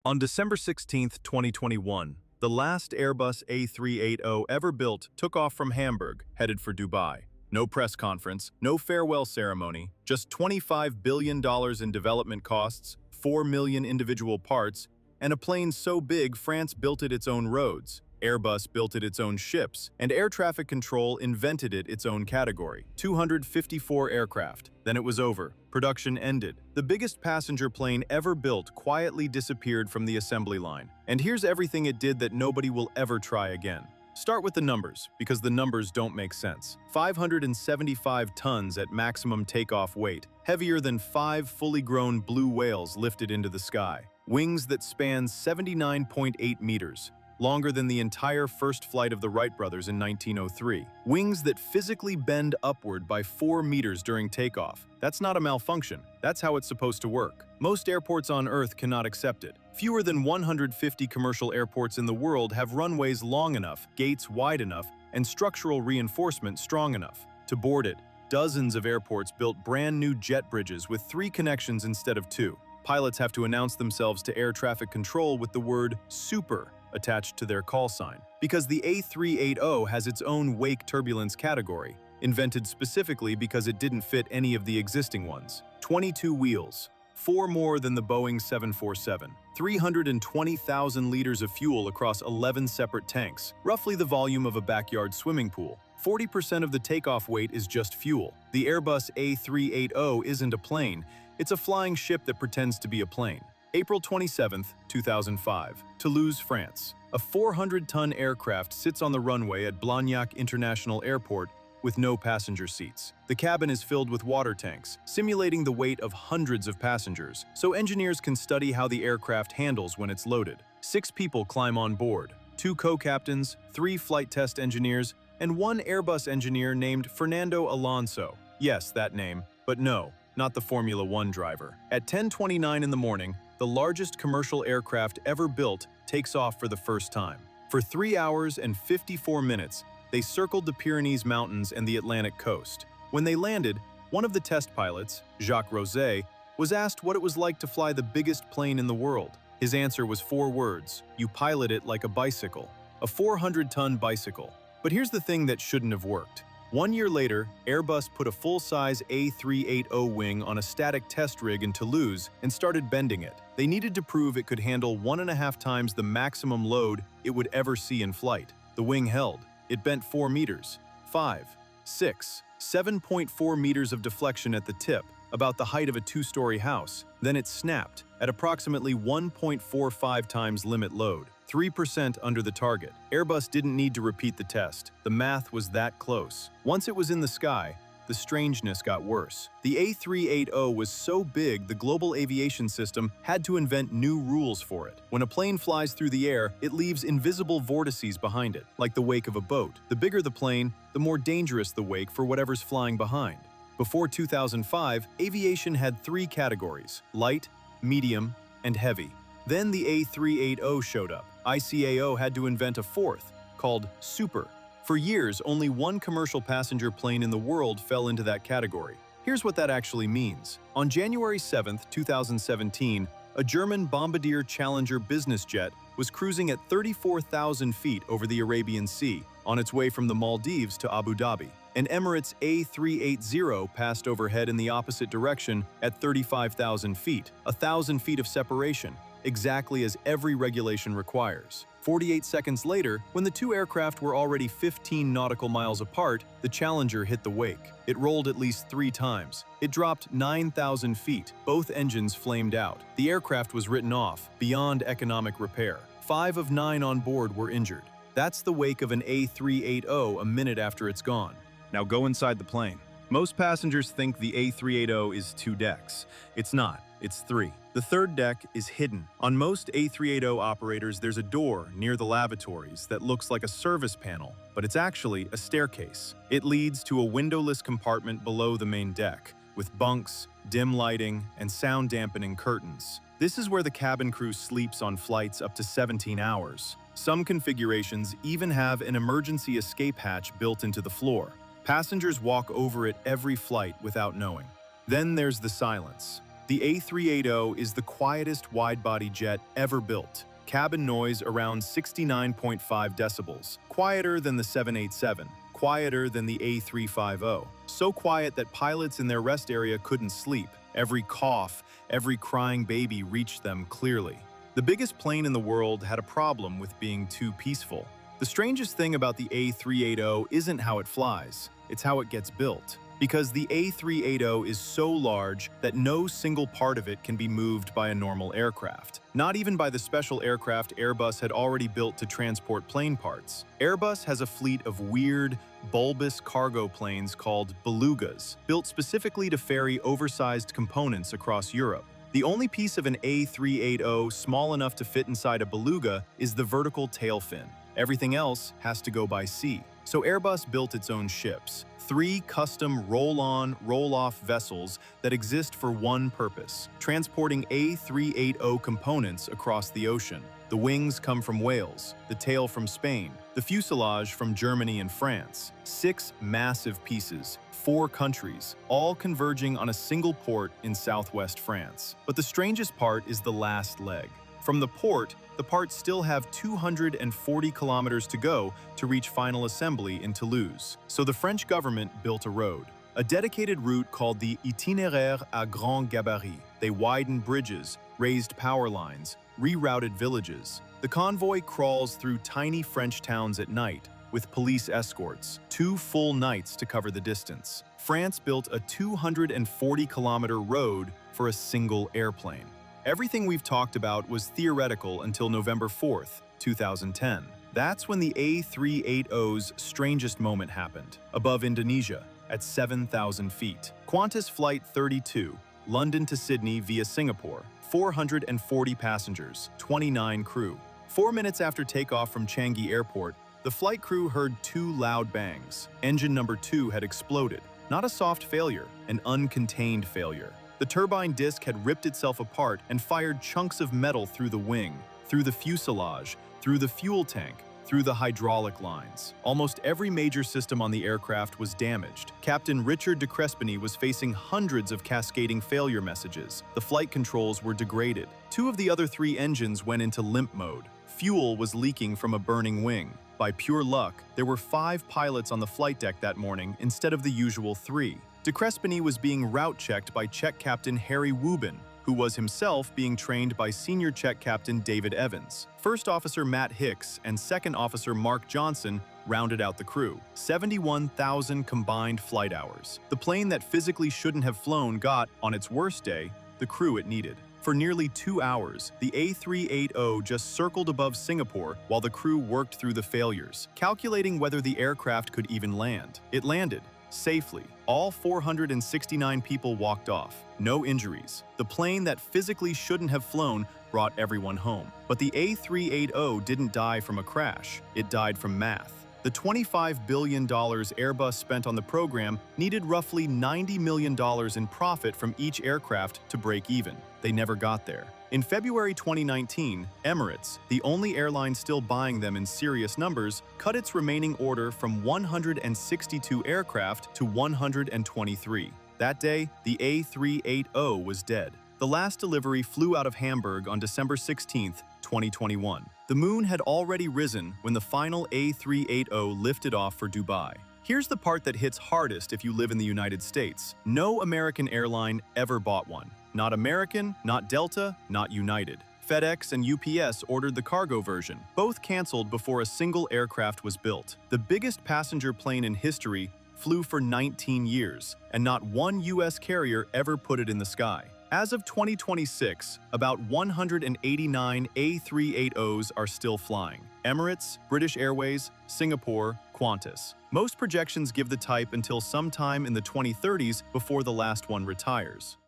On December 16, 2021, the last Airbus A380 ever built took off from Hamburg, headed for Dubai. No press conference, no farewell ceremony, just $25 billion in development costs, 4 million individual parts, and a plane so big France built it its own roads. Airbus built it its own ships, and air traffic control invented it its own category. 254 aircraft. Then it was over. Production ended. The biggest passenger plane ever built quietly disappeared from the assembly line. And here's everything it did that nobody will ever try again. Start with the numbers, because the numbers don't make sense. 575 tons at maximum takeoff weight, heavier than 5 fully grown blue whales lifted into the sky. Wings that span 79.8 meters. Longer than the entire first flight of the Wright brothers in 1903. Wings that physically bend upward by 4 meters during takeoff. That's not a malfunction. That's how it's supposed to work. Most airports on Earth cannot accept it. Fewer than 150 commercial airports in the world have runways long enough, gates wide enough, and structural reinforcement strong enough to board it. Dozens of airports built brand new jet bridges with 3 connections instead of 2. Pilots have to announce themselves to air traffic control with the word "super" attached to their call sign, because the A380 has its own wake turbulence category, invented specifically because it didn't fit any of the existing ones. 22 wheels, 4 more than the Boeing 747, 320,000 liters of fuel across 11 separate tanks, roughly the volume of a backyard swimming pool. 40% of the takeoff weight is just fuel. The Airbus A380 isn't a plane, it's a flying ship that pretends to be a plane. April 27, 2005, Toulouse, France. A 400-ton aircraft sits on the runway at Blagnac International Airport with no passenger seats. The cabin is filled with water tanks, simulating the weight of hundreds of passengers, so engineers can study how the aircraft handles when it's loaded. 6 people climb on board, 2 co-captains, 3 flight test engineers, and 1 Airbus engineer named Fernando Alonso. Yes, that name, but no, not the Formula One driver. At 10:29 in the morning, the largest commercial aircraft ever built takes off for the first time. For 3 hours and 54 minutes, they circled the Pyrenees Mountains and the Atlantic coast. When they landed, one of the test pilots, Jacques Rosé, was asked what it was like to fly the biggest plane in the world. His answer was 4 words: you pilot it like a bicycle. A 400-ton bicycle. But here's the thing that shouldn't have worked. 1 year later, Airbus put a full-size A380 wing on a static test rig in Toulouse and started bending it. They needed to prove it could handle 1.5 times the maximum load it would ever see in flight. The wing held. It bent 4 meters. 5, 6, 7.4 meters of deflection at the tip, about the height of a 2-story house. Then it snapped at approximately 1.45 times limit load. 3% under the target. Airbus didn't need to repeat the test. The math was that close. Once it was in the sky, the strangeness got worse. The A380 was so big the global aviation system had to invent new rules for it. When a plane flies through the air, it leaves invisible vortices behind it, like the wake of a boat. The bigger the plane, the more dangerous the wake for whatever's flying behind. Before 2005, aviation had 3 categories: light, medium, and heavy. Then the A380 showed up. ICAO had to invent a 4th, called super. For years, only 1 commercial passenger plane in the world fell into that category. Here's what that actually means. On January 7, 2017, a German Bombardier Challenger business jet was cruising at 34,000 feet over the Arabian Sea, on its way from the Maldives to Abu Dhabi. An Emirates A380 passed overhead in the opposite direction at 35,000 feet, 1,000 feet of separation, exactly as every regulation requires. 48 seconds later, when the 2 aircraft were already 15 nautical miles apart, the Challenger hit the wake. It rolled at least 3 times. It dropped 9,000 feet. Both engines flamed out. The aircraft was written off, beyond economic repair. 5 of 9 on board were injured. That's the wake of an A380 a minute after it's gone. Now go inside the plane. Most passengers think the A380 is 2 decks. It's not. It's 3. The 3rd deck is hidden. On most A380 operators, there's a door near the lavatories that looks like a service panel, but it's actually a staircase. It leads to a windowless compartment below the main deck, with bunks, dim lighting, and sound-dampening curtains. This is where the cabin crew sleeps on flights up to 17 hours. Some configurations even have an emergency escape hatch built into the floor. Passengers walk over it every flight without knowing. Then there's the silence. The A380 is the quietest wide-body jet ever built. Cabin noise around 69.5 decibels, quieter than the 787, quieter than the A350. So quiet that pilots in their rest area couldn't sleep. Every cough, every crying baby reached them clearly. The biggest plane in the world had a problem with being too peaceful. The strangest thing about the A380 isn't how it flies, it's how it gets built. Because the A380 is so large that no single part of it can be moved by a normal aircraft. Not even by the special aircraft Airbus had already built to transport plane parts. Airbus has a fleet of weird, bulbous cargo planes called belugas, built specifically to ferry oversized components across Europe. The only piece of an A380 small enough to fit inside a beluga is the vertical tail fin. Everything else has to go by sea. So Airbus built its own ships, 3 custom roll-on, roll-off vessels that exist for one purpose: transporting A380 components across the ocean. The wings come from Wales, the tail from Spain, the fuselage from Germany and France. 6 massive pieces, 4 countries, all converging on a single port in southwest France. But the strangest part is the last leg. From the port, the parts still have 240 kilometers to go to reach final assembly in Toulouse. So the French government built a road, a dedicated route called the Itinéraire à grand gabarit. They widened bridges, raised power lines, rerouted villages. The convoy crawls through tiny French towns at night, with police escorts, 2 full nights to cover the distance. France built a 240-kilometer road for a single airplane. Everything we've talked about was theoretical until November 4th, 2010. That's when the A380's strangest moment happened, above Indonesia, at 7,000 feet. Qantas Flight 32, London to Sydney via Singapore, 440 passengers, 29 crew. 4 minutes after takeoff from Changi Airport, the flight crew heard 2 loud bangs. Engine number 2 had exploded. Not a soft failure, an uncontained failure. The turbine disc had ripped itself apart and fired chunks of metal through the wing, through the fuselage, through the fuel tank, through the hydraulic lines. Almost every major system on the aircraft was damaged. Captain Richard de Crespigny was facing hundreds of cascading failure messages. The flight controls were degraded. 2 of the other 3 engines went into limp mode. Fuel was leaking from a burning wing. By pure luck, there were 5 pilots on the flight deck that morning instead of the usual 3. De Crespigny was being route-checked by Czech Captain Harry Wubin, who was himself being trained by Senior Czech Captain David Evans. First Officer Matt Hicks and Second Officer Mark Johnson rounded out the crew. 71,000 combined flight hours. The plane that physically shouldn't have flown got, on its worst day, the crew it needed. For nearly 2 hours, the A380 just circled above Singapore while the crew worked through the failures, calculating whether the aircraft could even land. It landed. Safely. All 469 people walked off. No injuries. The plane that physically shouldn't have flown brought everyone home. But the A380 didn't die from a crash. It died from math. The $25 billion Airbus spent on the program needed roughly $90 million in profit from each aircraft to break even. They never got there. In February 2019, Emirates, the only airline still buying them in serious numbers, cut its remaining order from 162 aircraft to 123. That day, the A380 was dead. The last delivery flew out of Hamburg on December 16, 2021. The moon had already risen when the final A380 lifted off for Dubai. Here's the part that hits hardest if you live in the United States. No American airline ever bought one. Not American, not Delta, not United. FedEx and UPS ordered the cargo version. Both canceled before a single aircraft was built. The biggest passenger plane in history flew for 19 years, and not one U.S. carrier ever put it in the sky. As of 2026, about 189 A380s are still flying. Emirates, British Airways, Singapore, Qantas. Most projections give the type until sometime in the 2030s before the last one retires.